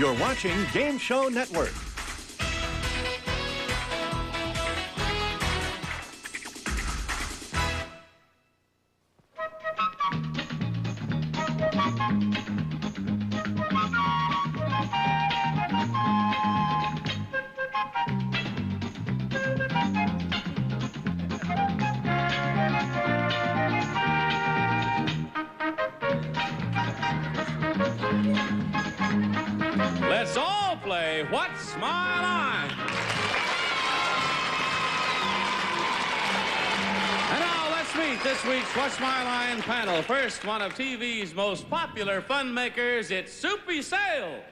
You're watching Game Show Network. Let's all play What's My Line? And now let's meet this week's What's My Line panel. First, one of TV's most popular fun makers, it's Soupy Sale.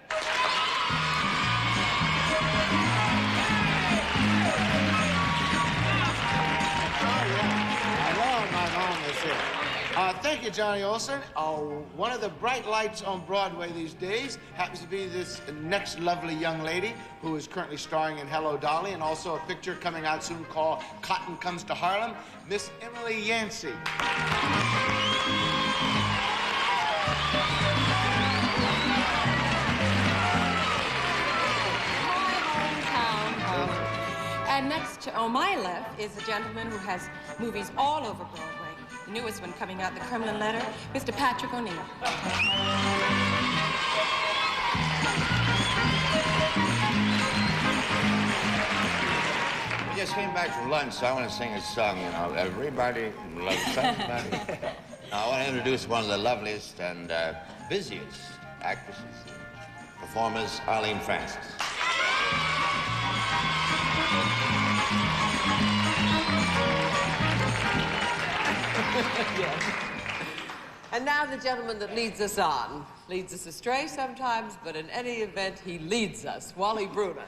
Thank you, Johnny Olson. One of the bright lights on Broadway these days happens to be this next lovely young lady who is currently starring in Hello, Dolly, and also a picture coming out soon called Cotton Comes to Harlem, Miss Emily Yancey. And next on my left is a gentleman who has movies all over Broadway. The newest one coming out, The Kremlin Letter, Mr. Patrick O'Neill. We just came back from lunch, so I want to sing a song, you know. Everybody loves somebody. Now, I want to introduce one of the loveliest and busiest actresses and performers, Arlene Francis. Yes. And now the gentleman that leads us on. Leads us astray sometimes, but in any event, he leads us. Wally Bruner.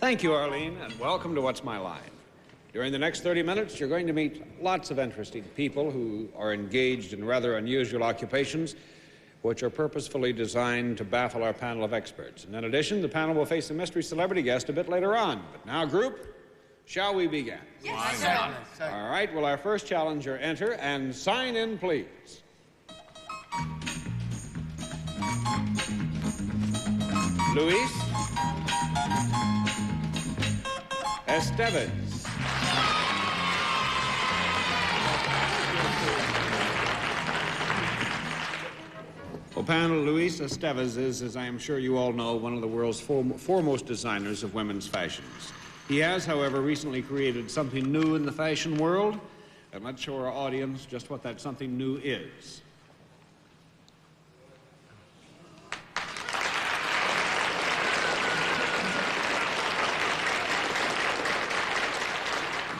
Thank you, Arlene, and welcome to What's My Line. During the next 30 minutes, you're going to meet lots of interesting people who are engaged in rather unusual occupations which are purposefully designed to baffle our panel of experts. And in addition, the panel will face a mystery celebrity guest a bit later on. But now, group, shall we begin? Yes, sir. All right, will our first challenger enter and sign in, please? Luis Estevez. Well, panel, Luis Estevez is, as I am sure you all know, one of the world's foremost designers of women's fashions. He has, however, recently created something new in the fashion world, and let's show our audience just what that something new is.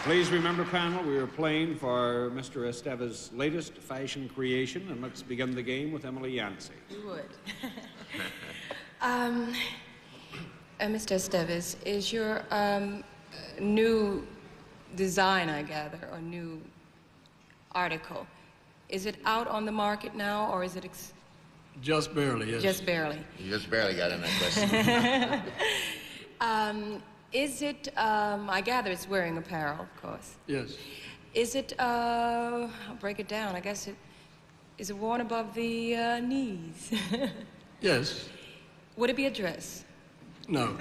Please remember, panel, we are playing for Mr. Estevez's latest fashion creation, and let's begin the game with Emily Yancey. You would. Mr. Estevez, is your new design, I gather, or new article, is it out on the market now, or is it... Just barely, yes. Just barely. You just barely got in that question. Is it, I gather it's wearing apparel, of course. Yes. Is it, I'll break it down, I guess is it worn above the knees? Yes. Would it be a dress? No.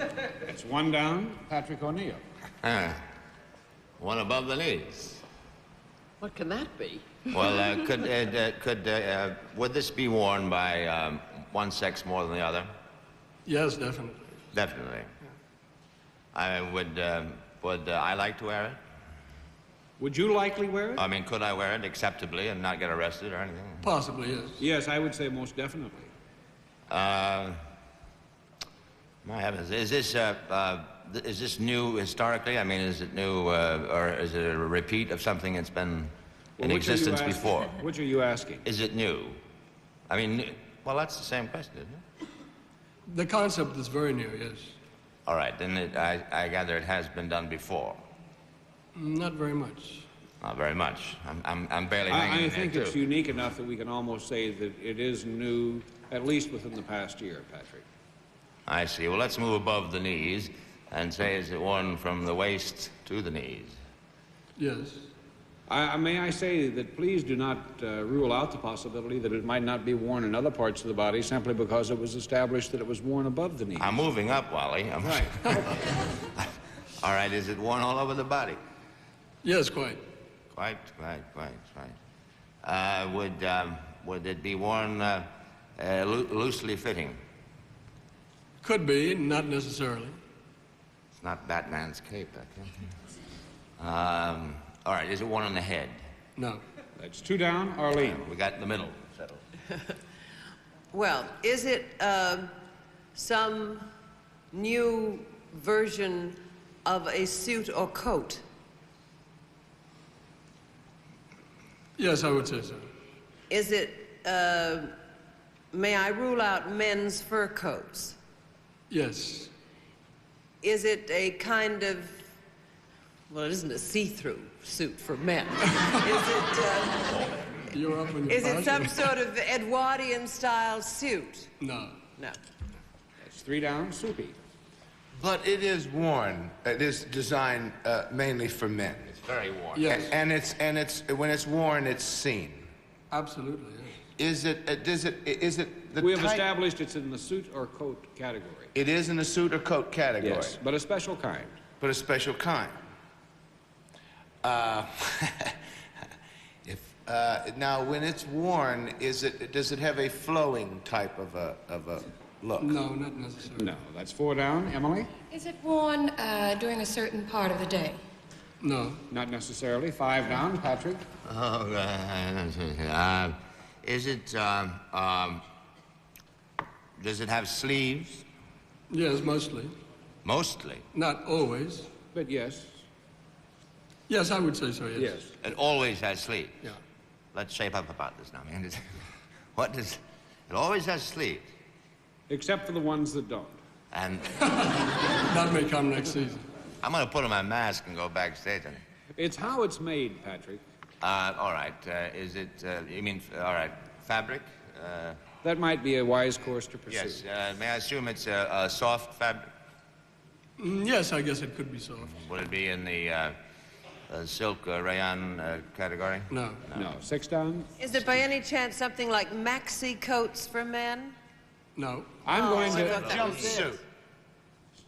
It's one down, Patrick O'Neill. One above the knees. What can that be? Well, would this be worn by one sex more than the other? Yes, definitely. Definitely. Would I like to wear it? Would you likely wear it? I mean, could I wear it acceptably and not get arrested or anything? Possibly, yes. Yes, I would say most definitely. My heavens, is this new historically? I mean, is it new, or is it a repeat of something that's been in existence before? Which are you asking? Is it new? I mean, well, that's the same question, isn't it? The concept is very new, yes. All right, then I gather it has been done before. Not very much. Not very much. I'm barely hanging in I think there, it's too. unique enough that we can almost say that it is new, at least within the past year, Patrick. I see. Well, let's move above the knees and say, is it worn from the waist to the knees? Yes. May I say that please do not rule out the possibility that it might not be worn in other parts of the body simply because it was established that it was worn above the knee. I'm moving up, Wally. Right. All right, is it worn all over the body? Yes, quite. Quite. Would it be worn loosely fitting? Could be, not necessarily. It's not Batman's cape, okay? All right, is it worn on the head? No. That's 2 down. Arlene. We got the middle settled. Well, is it some new version of a suit or coat? Yes, I would say so. Is it, may I rule out men's fur coats? Yes. Is it a kind of, well, it isn't a see-through suit for men. You're up in your Is it some fashion. sort of Edwardian-style suit? No. No. That's 3 down. Soupy. But it is worn. It is designed mainly for men. It's very worn. Yes. And it's when it's worn, it's seen. Absolutely, yes. Is it the We have type- established it's in the suit or coat category. It is in the suit or coat category. Yes, but a special kind. But a special kind. Now, when it's worn, does it have a flowing type of a look? No, not necessarily. No, that's 4 down. Emily? Is it worn during a certain part of the day? No. Not necessarily. 5 down. Patrick? Is it, does it have sleeves? Yes, mostly. Mostly. Not always. But yes. Yes, I would say so, yes. Yes. It always has sleeves. Yeah. Let's shape up about this now, man. What does... It always has sleeves. Except for the ones that don't. And That may come next season. I'm going to put on my mask and go backstage. It's how it's made, Patrick. All right. Is it, you mean, all right, fabric? That might be a wise course to pursue. Yes. May I assume it's a soft fabric? Yes, I guess it could be soft. Would it be in the silk rayon category? No. No. 6 down. Is it by any chance something like maxi coats for men? No. I'm going I to... thought that was it. Jumpsuit.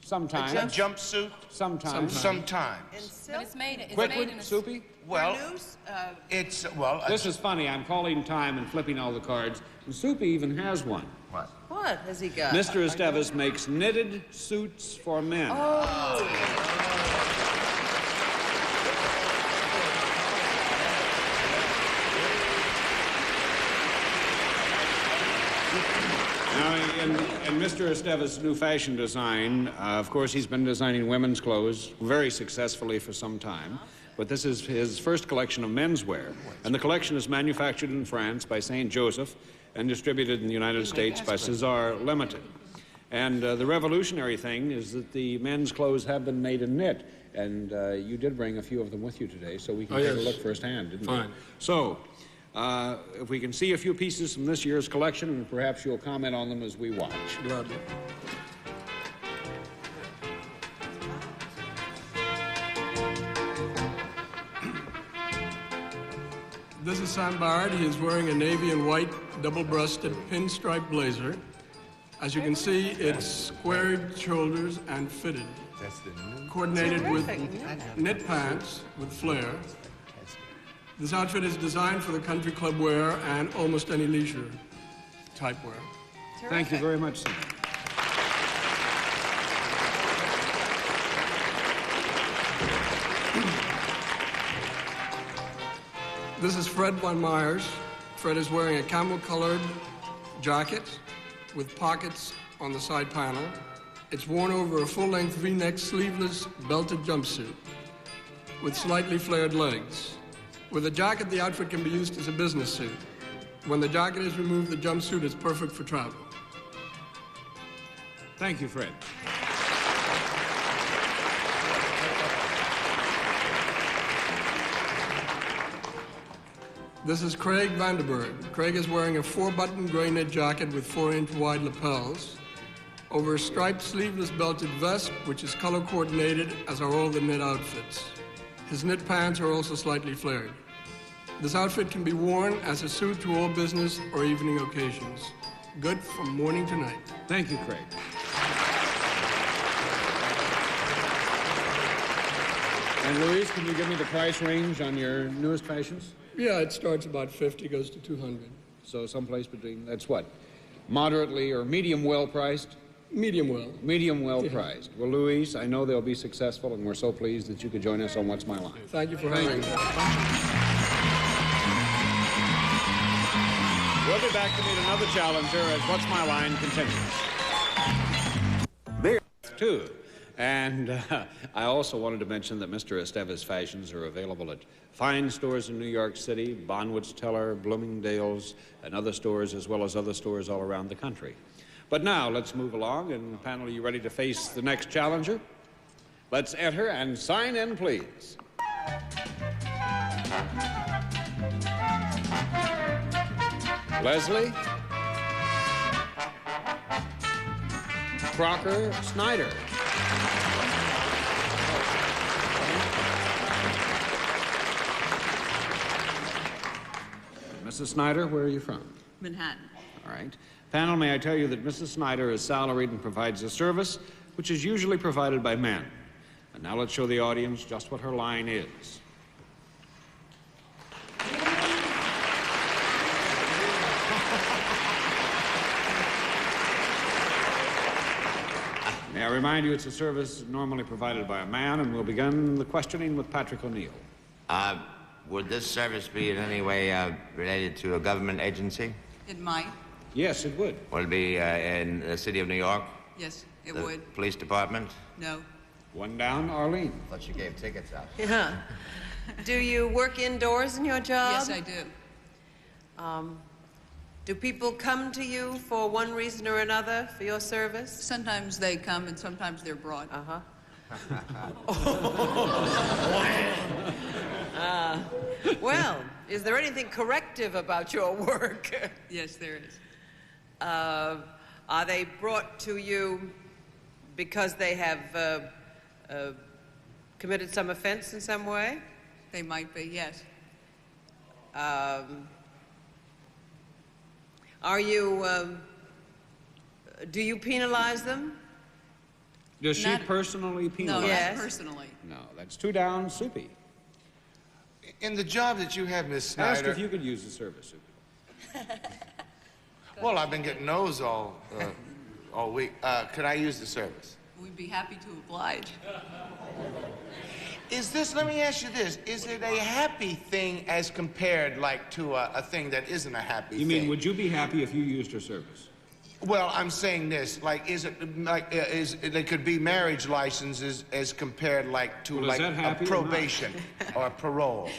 Sometimes. Jumpsuit. Sometimes. Sometimes. In But silk? it's made in Quickly, a Soupy? Well, Loose? it's This is funny. I'm calling time and flipping all the cards. And Soupy even has one. What? What has he got? Mr. Estevez makes knitted suits for men. Now, in Mr. Estevez's new fashion design, of course, he's been designing women's clothes very successfully for some time. But this is his first collection of menswear. And the collection is manufactured in France by St. Joseph and distributed in the United States by César Limited. And the revolutionary thing is that the men's clothes have been made in knit. And you did bring a few of them with you today, so we can take a look firsthand, didn't we? Fine. So, if we can see a few pieces from this year's collection, and perhaps you'll comment on them as we watch. Gladly. This is Sam Barrett. He is wearing a navy and white double-breasted pinstripe blazer. As you can see, it's squared shoulders and fitted. Coordinated with knit pants with flare. This outfit is designed for the country club wear and almost any leisure type wear. Thank you very much, Sam. This is Fred Von Myers. Fred is wearing a camel-colored jacket with pockets on the side panel. It's worn over a full-length V-neck sleeveless belted jumpsuit with slightly flared legs. With a jacket, the outfit can be used as a business suit. When the jacket is removed, the jumpsuit is perfect for travel. Thank you, Fred. This is Craig Vanderberg. Craig is wearing a 4-button gray knit jacket with 4-inch wide lapels over a striped sleeveless belted vest, which is color coordinated, as are all the knit outfits. His knit pants are also slightly flared. This outfit can be worn as a suit to all business or evening occasions. Good from morning to night. Thank you, Craig. And Louise, can you give me the price range on your newest fashions? Yeah, it starts about 50, goes to 200. So someplace between, that's what? Moderately or medium well priced? Medium well. Medium well priced. Well, Louise, I know they'll be successful, and we're so pleased that you could join us on What's My Line. Thank you for having me. We'll be back to meet another challenger as What's My Line continues. There, too. And I also wanted to mention that Mr. Esteves fashions are available at fine stores in New York City, Bonwitz Teller, Bloomingdale's, and other stores, as well as other stores all around the country. But now, let's move along. And panel, are you ready to face the next challenger? Let's enter and sign in, please. Leslie Crocker Snyder. Mrs. Snyder, where are you from? Manhattan. All right. Panel, may I tell you that Mrs. Snyder is salaried and provides a service which is usually provided by men. And now let's show the audience just what her line is. May I remind you it's a service normally provided by a man, and we'll begin the questioning with Patrick O'Neill. Would this service be in any way related to a government agency? It might. Yes, it would. Will it be in the city of New York? Yes, it The would. police department? No. One down, Arlene. Thought you gave tickets out. Yeah. Do you work indoors in your job? Yes, I do. Do people come to you for one reason or another for your service? Sometimes they come and sometimes they're brought. Uh-huh. Well, is there anything corrective about your work? Yes, there is. Are they brought to you because they have committed some offense in some way? They might be, yes. Do you penalize them? Does she Not- personally penalize? No, Yes. not personally. No, that's two down, Soupy. In the job that you have, Miss Ask Snyder. if you could use the service, Soupy. Well, I've been getting those all week. Could I use the service? We'd be happy to oblige. Is this, let me ask you this, is it a happy thing as compared, like, to a thing that isn't a happy You thing? mean, would you be happy if you used her service? Well, I'm saying this, like, is it, like, there could be marriage licenses as compared, like, to, Well, is like, that happy a or not? probation or parole?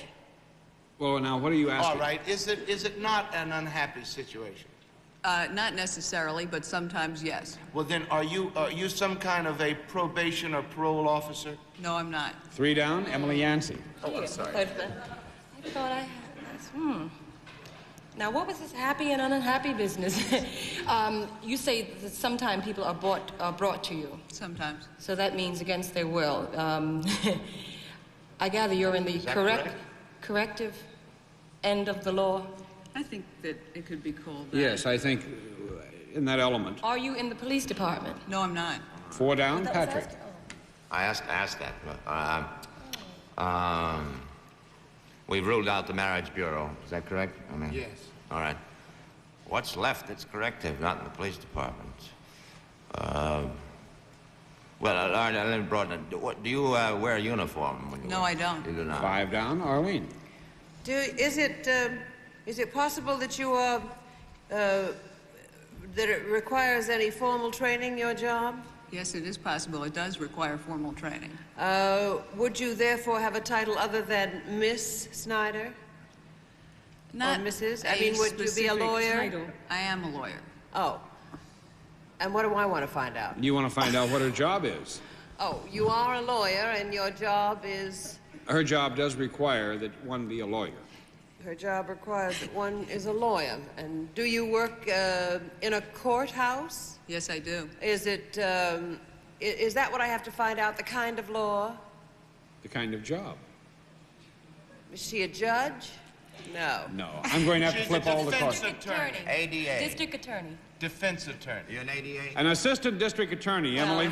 Well, now, what are you asking? All right, is it not an unhappy situation? Not necessarily, but sometimes yes. Well, then, are you some kind of a probation or parole officer? No, I'm not. Three down, Emily Yancey. Oh, I'm sorry. I thought I had this. Now, what was this happy and unhappy business? You say that sometimes people are brought to you. Sometimes. So that means against their will. I gather you're in the corrective end of the law. I think that it could be called that. Yes, I think in that element. Are you in the police department? No, I'm not. Four down, Patrick. I asked that. We've ruled out the marriage bureau. Is that correct? I mean, Yes. All right. What's left that's corrective, not in the police department? Well, let me broaden it. Do you wear a uniform? When you No, work? I don't. You do not. Five down, Arlene. Is it possible that you that it requires any formal training, your job? Yes, it is possible. It does require formal training. Would you therefore have a title other than Miss Snyder? Not Mrs.? I a mean, would you be a specific lawyer? title. I am a lawyer. Oh. And what do I want to find out? You want to find out what her job is. Oh, you are a lawyer and your job is... Her job does require that one be a lawyer. Her job requires that one is a lawyer. And do you work in a courthouse? Yes, I do. Is that what I have to find out, the kind of law? The kind of job. Is she a judge? No. No. I'm going to have to flip all the cards. Defense attorney. ADA. District attorney. Defense attorney. You're an ADA? An assistant district attorney, Emily.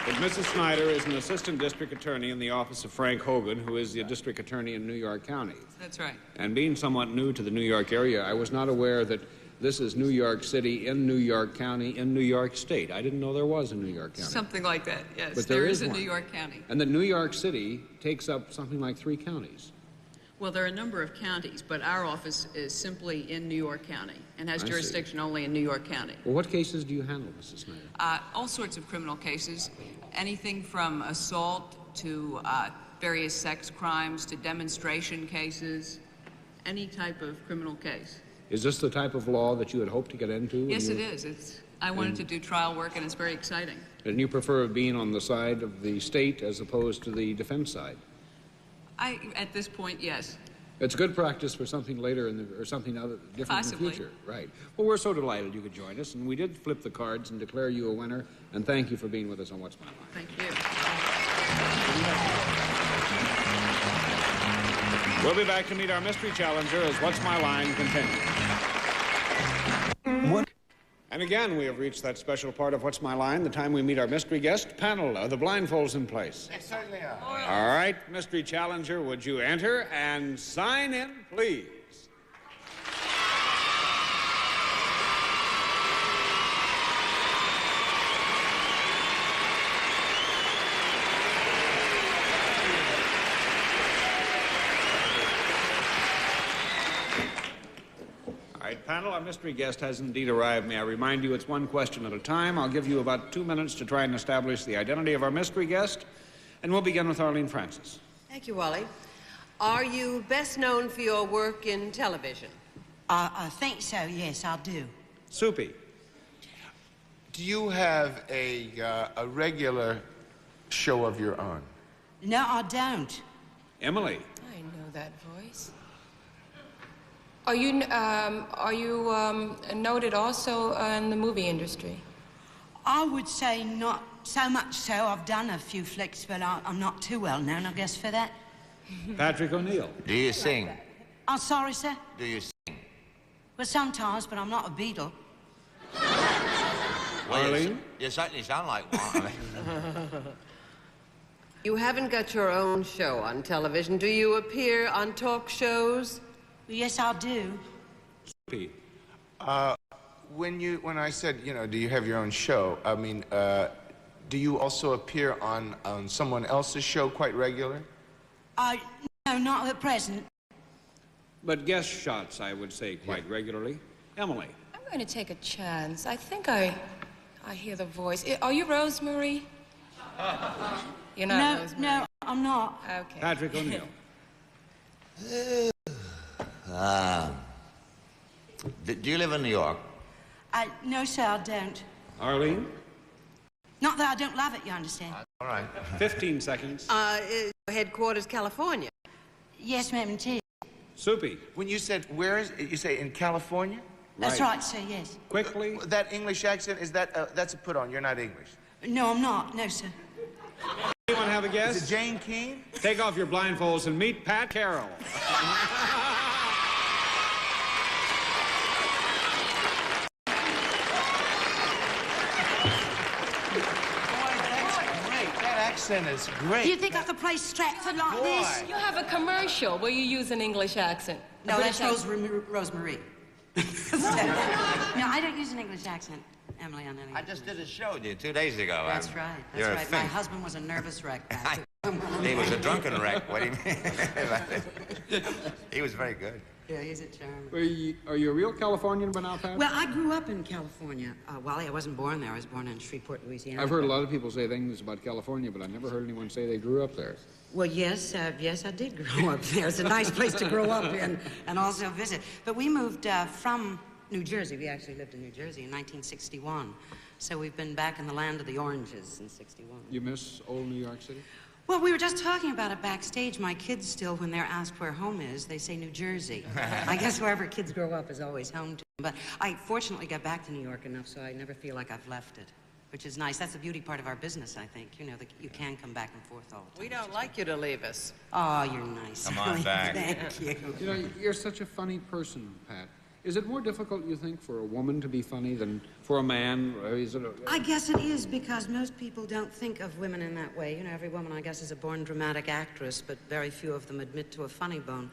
But Mrs. Snyder is an assistant district attorney in the office of Frank Hogan, who is the district attorney in New York County. That's right. And being somewhat new to the New York area, I was not aware that this is New York City in New York County in New York State. I didn't know there was a New York County. Something like that, yes. But there is a one. New York County. And that New York City takes up something like 3 counties. Well, there are a number of counties, but our office is simply in New York County and has I see. jurisdiction only in New York County. Well, what cases do you handle, Mrs. Snyder? All sorts of criminal cases, anything from assault to various sex crimes to demonstration cases, any type of criminal case. Is this the type of law that you had hoped to get into? Yes, it is. I wanted to do trial work, and it's very exciting. And you prefer being on the side of the state as opposed to the defense side? At this point, yes. It's good practice for something later or something other different Possibly. in the future. Right. Well, we're so delighted you could join us, and we did flip the cards and declare you a winner, and thank you for being with us on What's My Line. Thank you. We'll be back to meet our mystery challenger as What's My Line continues. What? And again, we have reached that special part of What's My Line, the time we meet our mystery guest. Panel, are the blindfolds in place? They certainly are. All right, mystery challenger, would you enter and sign in, please? All right, panel, our mystery guest has indeed arrived. May I remind you it's one question at a time. I'll give you about 2 minutes to try and establish the identity of our mystery guest, and we'll begin with Arlene Francis. Thank you, Wally. Are you best known for your work in television? I think so, yes, I do. Soupy. Do you have a regular show of your own? No, I don't. Emily. I know that voice. Are you noted also in the movie industry? I would say not so much so. I've done a few flicks, but I'm not too well known, I guess, for that. Patrick O'Neill. Do you sing? I'm sorry, sir. Do you sing? Well, sometimes, but I'm not a Beatle. Well, Arlene? you certainly sound like one. You haven't got your own show on television. Do you appear on talk shows? Well, yes, I do. Soupy. When I said, you know, do you have your own show, I mean, do you also appear on someone else's show quite regular? No, not at present. But guest shots, I would say, quite regularly. Emily. I'm going to take a chance. I think I hear the voice. Are you Rosemary? You're not Rosemary. No, I'm not. Okay. Patrick O'Neill. Do you live in New York? No, sir, I don't. Arlene. Not that I don't love it, you understand? All right. 15 seconds. Headquarters, California. Yes, ma'am, indeed. Soupy. When you said, where is it? You say in California? That's right, sir, yes. Quickly. That English accent, is that, that's a put on, you're not English. No, I'm not. No, sir. Anyone have a guess? Is it Jane Keane? Take off your blindfolds and meet Pat Carroll. Accent is great. You think I could play Stratford like this? You have a commercial where you use an English accent. No, that's Rosemary. No, I don't use an English accent, Emily, I know. I just did a show with you 2 days ago. That's right. That's You're a right. My thing. husband was a nervous wreck. He was a drunken wreck. What do you mean? He was very good. Yeah, he's a charmer. Are you a real Californian by now, Pat? Well, I grew up in California. Wally, I wasn't born there. I was born in Shreveport, Louisiana. I've heard a lot of people say things about California, but I've never heard anyone say they grew up there. Well, yes, I did grow up there. It's a nice place to grow up in and also visit. But we moved from New Jersey. We actually lived in New Jersey in 1961. So we've been back in the land of the oranges since '61. You miss old New York City? Well, we were just talking about it backstage. My kids still, when they're asked where home is, they say New Jersey. I guess wherever kids grow up is always home to them. But I fortunately got back to New York enough so I never feel like I've left it. which is nice. That's the beauty part of our business, I think. You know, that you can come back and forth all the time. We don't like you to leave us. Oh, you're nice. Come on back. Thank you. You know, you're such a funny person, Pat. Is it more difficult, you think, for a woman to be funny than for a man? Or is it I guess it is, because most people don't think of women in that way. You know, every woman, I guess, is a born dramatic actress, but very few of them admit to a funny bone.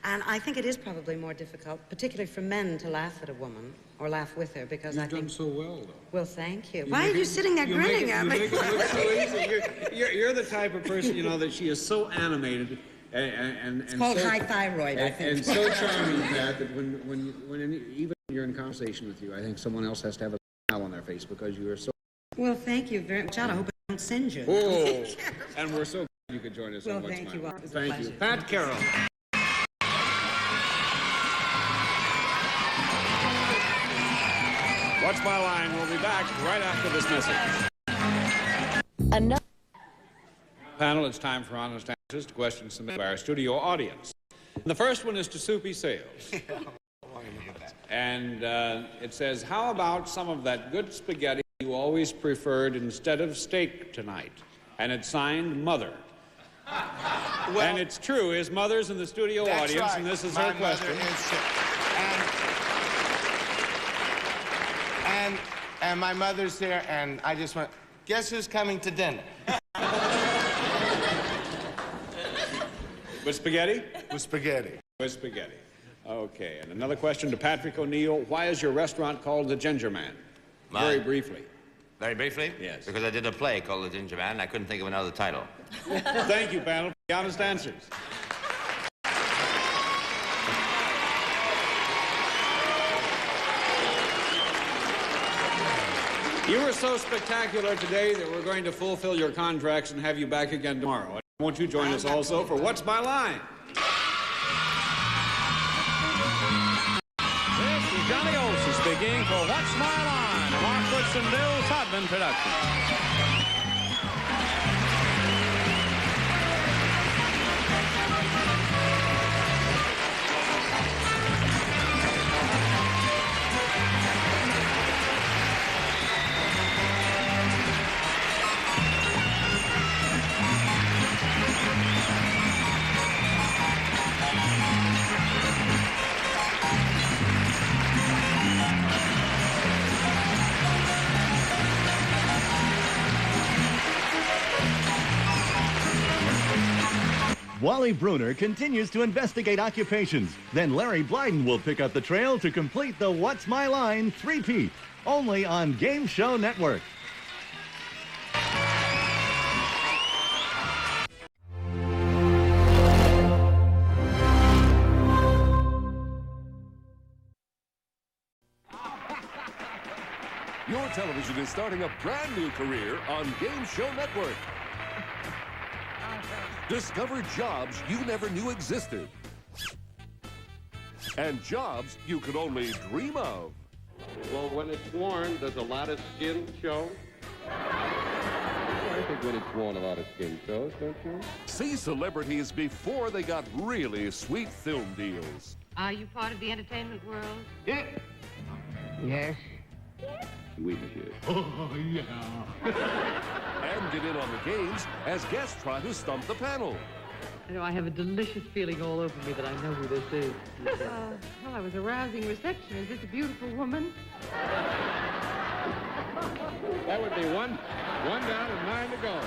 And I think it is probably more difficult, particularly for men, to laugh at a woman or laugh with her, because I think... You've done so well, though. Well, thank you. Why are you sitting there grinning at me? You make it look so easy. You're the type of person, you know, that she is so animated and It's called so, high thyroid, I think. And so charming, Pat, that when even you're in conversation with you, I think someone else has to have a smile on their face because you are so... Well, thank you very much. I hope I don't send you. Oh, and we're so glad you could join us Well, on What's thank My you. Line. It was a Thank you. pleasure. Pat Carroll. What's My Line? We'll be back right after this message. Enough. Panel, it's time for honest answers to questions submitted by our studio audience. And the first one is to Soupy Sales. And it says, how about some of that good spaghetti you always preferred instead of steak tonight? And it's signed Mother. Well, and it's true, his mother's in the studio audience, right. and this is My her question. mother is sick. And my mother's there, and I just went, guess who's coming to dinner? With spaghetti? With spaghetti. With spaghetti. Okay, and another question to Patrick O'Neill. Why is your restaurant called The Ginger Man? Mine? Very briefly. Very briefly? Yes. Because I did a play called The Ginger Man, and I couldn't think of another title. Thank you, panel, for the honest answers. You were so spectacular today that we're going to fulfill your contracts and have you back again tomorrow. Won't you join us also for What's My Line? This is Johnny Olson speaking for What's My Line, a Mark Woodson, Bill Todman production. Wally Bruner continues to investigate occupations. Then Larry Blyden will pick up the trail to complete the What's My Line three-peat, only on Game Show Network. Your television is starting a brand new career on Game Show Network. Discover jobs you never knew existed. And jobs you could only dream of. Well, when it's worn, does a lot of skin show? I think when it's worn, a lot of skin shows, don't you? See celebrities before they got really sweet film deals. Are you part of the entertainment world? Yeah. Yes. Oui, monsieur. Oh, yeah. And get in on the games as guests try to stump the panel. You know, I have a delicious feeling all over me that I know who this is. Well, I was a rousing reception. Is this a beautiful woman? That would be one down and 9 to go.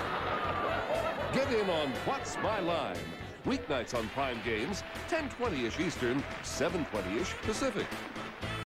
Get in on What's My Line? Weeknights on Prime Games, 10:20-ish Eastern, 7:20-ish Pacific.